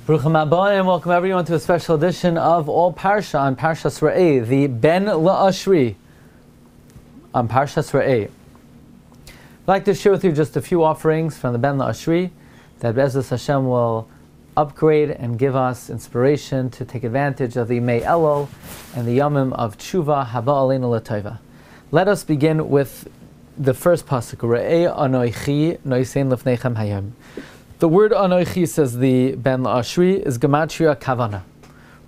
Bruchim Abba, and welcome everyone to a special edition of All Parsha on Parshas Re'eh, the Ben La'ashri on Parshas Re'eh. I'd like to share with you just a few offerings from the Ben La'ashri that Be'ezus Hashem will upgrade and give us inspiration to take advantage of the Mei Elul and the Yomim of Tshuva Haba Aleinu L'Tova. Let us begin with the first pasuk, Re'eh Anoichi Noisein Lefnechem Hayom. The word Anoichi, says the Ben La'ashri, is Gematria Kavana.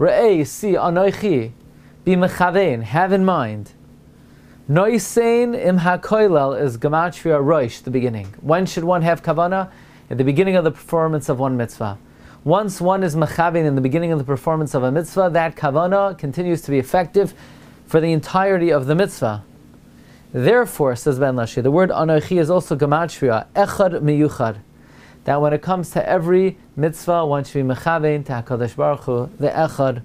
Re'eh, see, Anoichi, be mechavein, have in mind. Noisein im hakoilel is Gematria Roish, the beginning. When should one have Kavana? At the beginning of the performance of one mitzvah. Once one is mechavein in the beginning of the performance of a mitzvah, that Kavana continues to be effective for the entirety of the mitzvah. Therefore, says Ben La'ashri, the word Anoichi is also Gematria, Echad Miyuchad. That when it comes to every mitzvah, one should be mechavein to HaKadosh Baruch Hu, the Echad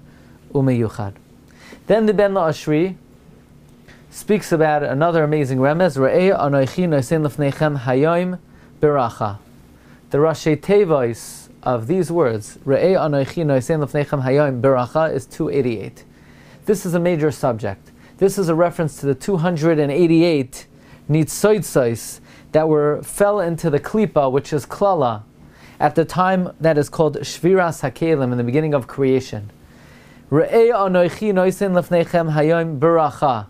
Umeyuchad. Then the Ben La'ashri speaks about another amazing remez, Re'eh Anoichi Noisein Lefnechem Hayom Beracha. The Rashi Tevois of these words, Re'eh Anoichi Noisein Lefnechem Hayom Beracha, is 288. This is a major subject. This is a reference to the 288 Nitzoitzos that fell into the klipa, which is klala, at the time that is called Shviras HaKelim, in the beginning of creation. Re'eh Anoichi Noisein Lefnechem Hayom Beracha.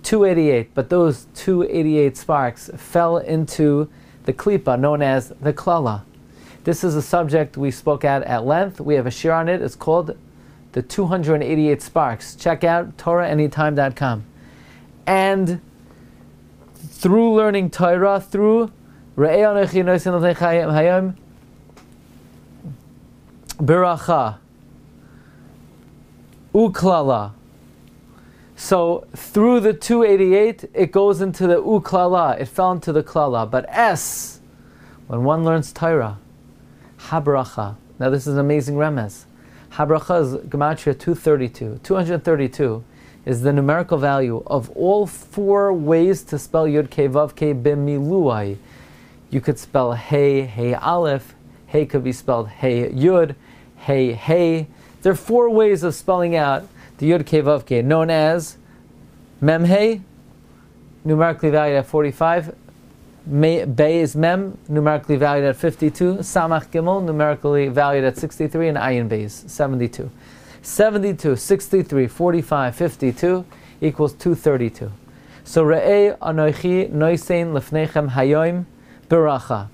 288, but those 288 sparks fell into the klipa, known as the klala. This is a subject we spoke at length. We have a shir on it. It's called the 288 sparks. Check out TorahAnytime.com. And through learning Torah, through Re'eh Anoichi Noisein Lefnechem Hayom Beracha Uklala. So through the 288, it goes into the Uklala. It fell into the Klala. But when one learns Torah, Habracha. Now this is an amazing remez. Habracha is Gematria 232. 232 is the numerical value of all four ways to spell Yud Kei Vav Kei B'miluai. You could spell Hey, Hey Aleph. Hey could be spelled Hey Yud, Hey Hey. There are four ways of spelling out the Yud Kei Vav Kei, known as Mem Hey, numerically valued at 45. Bay is Mem, numerically valued at 52. Samach Gimel, numerically valued at 63. And Ayin Beis, 72. 72, 63, 45, 52 equals 232. So Re'eh Anoichi Noisein Lefnechem Hayom Beracha.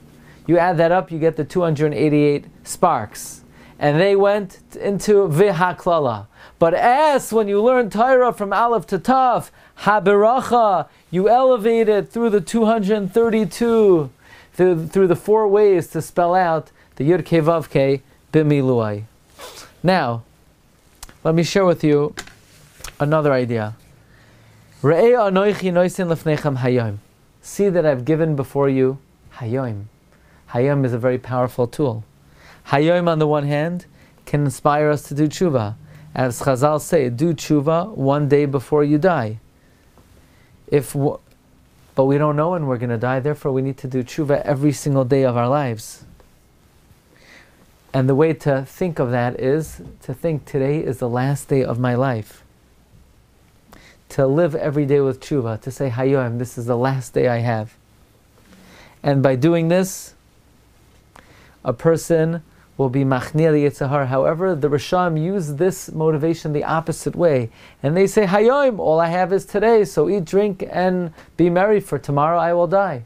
You add that up, you get the 288 sparks. And they went into V'haklala. But when you learn Torah from Aleph to Tav, HaBeracha, you elevate it through the 232, through the four ways to spell out the Yud Kei Vav Kei B'miluai. Now, let me share with you another idea. Re'eh Anoichi Noisein Lefnechem Hayom. See that I've given before you Hayom. Hayom is a very powerful tool. Hayom, on the one hand, can inspire us to do tshuva. As Chazal say, do tshuva one day before you die. But we don't know when we're going to die, therefore we need to do tshuva every single day of our lives. And the way to think of that is to think today is the last day of my life. To live every day with tshuva, to say Hayom, this is the last day I have. And by doing this, a person will be machnia the Yetzer Hara. However, the Risham use this motivation the opposite way. And they say, Hayom, all I have is today, so eat, drink, and be merry, for tomorrow I will die.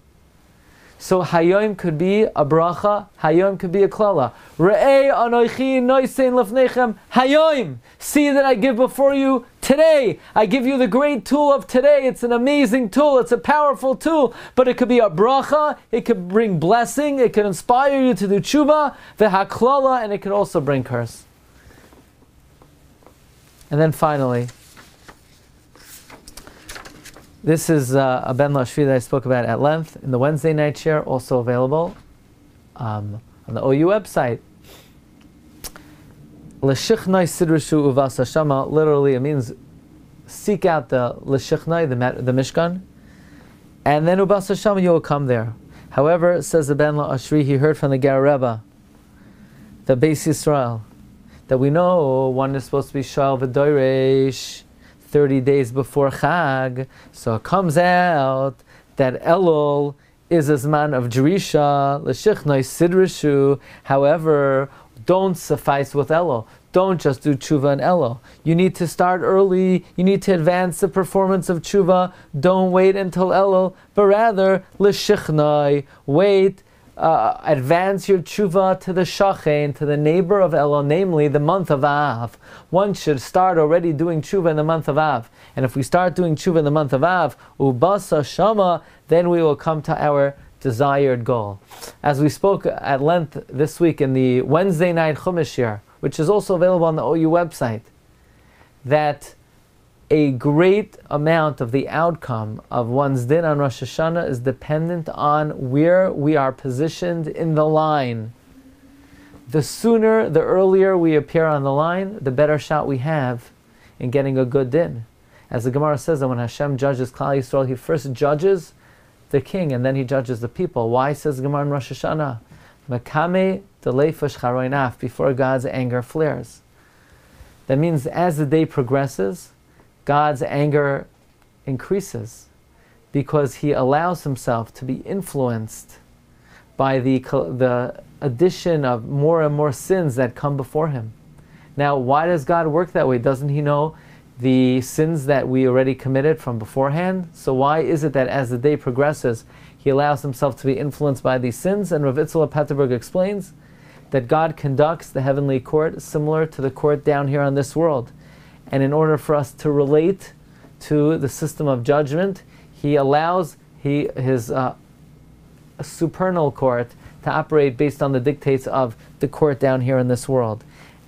So Hayom could be a bracha, Hayom could be a klala. Re'eh Anoichi Noisein Lefnechem Hayom. See that I give before you today. I give you the great tool of today. It's an amazing tool. It's a powerful tool. But it could be a bracha. It could bring blessing. It could inspire you to do tshuva, v'haklala, and it could also bring curse. And then finally, this is a Ben La'ashri that I spoke about at length in the Wednesday night share, also available on the OU website. L'shichnai sidrushu uvas hashama, literally it means seek out the l'shichnai, the Mishkan, and then uvas hashama, you will come there. However, says the Ben La'ashri, he heard from the Ger Rebbe the Beis Yisrael, that we know one is supposed to be Shal V'Doresh 30 days before Chag. So it comes out that Elul is a Zman of Jerisha, L'Shichnoi Sidrishu. However, don't suffice with Elul. Don't just do tshuva and Elul. You need to start early. You need to advance the performance of tshuva. Don't wait until Elul, but rather l'shichnai. Wait, advance your tshuva to the shachen, to the neighbor of Elul, namely the month of Av. One should start already doing tshuva in the month of Av. And if we start doing tshuva in the month of Av, ubasa shama, then we will come to our desired goal. As we spoke at length this week in the Wednesday night Chumash Shir, which is also available on the OU website, that a great amount of the outcome of one's din on Rosh Hashanah is dependent on where we are positioned in the line. The sooner, the earlier we appear on the line, the better shot we have in getting a good din. As the Gemara says that when Hashem judges Klal Yisrael, He first judges the king and then He judges the people. Why, says the Gemara in Rosh Hashanah? Makame deleifash charoinaf, before God's anger flares. That means as the day progresses, God's anger increases because He allows Himself to be influenced by the addition of more and more sins that come before Him. Now, why does God work that way? Doesn't He know the sins that we already committed from beforehand? So why is it that as the day progresses, He allows Himself to be influenced by these sins? And Rav Itzla Petterberg explains that God conducts the heavenly court similar to the court down here on this world. And in order for us to relate to the system of judgment, He allows His supernal court to operate based on the dictates of the court down here in this world.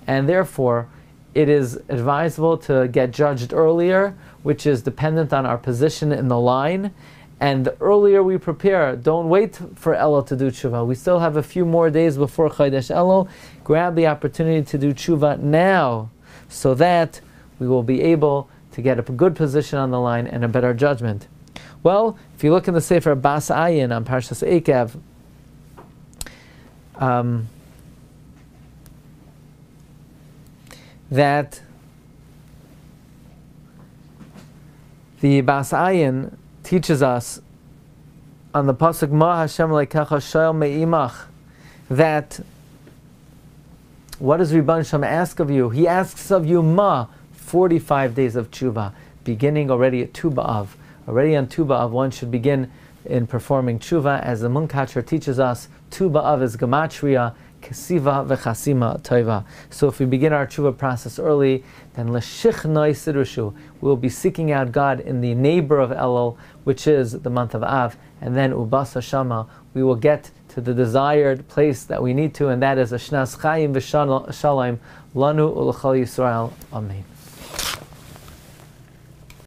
And therefore, it is advisable to get judged earlier, which is dependent on our position in the line. And the earlier we prepare, don't wait for Elul to do tshuva. We still have a few more days before Chodesh Elul. Grab the opportunity to do tshuva now, so that we will be able to get a good position on the line and a better judgment. Well, if you look in the Sefer Bas Ayin on Parshas Ekev, that the Bas Ayin teaches us on the pasuk Ma Hashem leikacha shoel me'imach, that what does Ribbono Shel Olam ask of you? He asks of you 45 days of tshuva, beginning already at Tu B'Av. Already on Tu B'Av, one should begin in performing tshuva, as the Munkatcher teaches us. Tu B'Av is gematria, kesiva v'chasima toiva. So if we begin our tshuva process early, then l'shichnoi sidrushu, we will be seeking out God in the neighbor of Elul, which is the month of Av, and then ubasa shama, we will get to the desired place that we need to, and that is a shnas chayim v'shalom lanu u'l'chol Yisrael. Amen.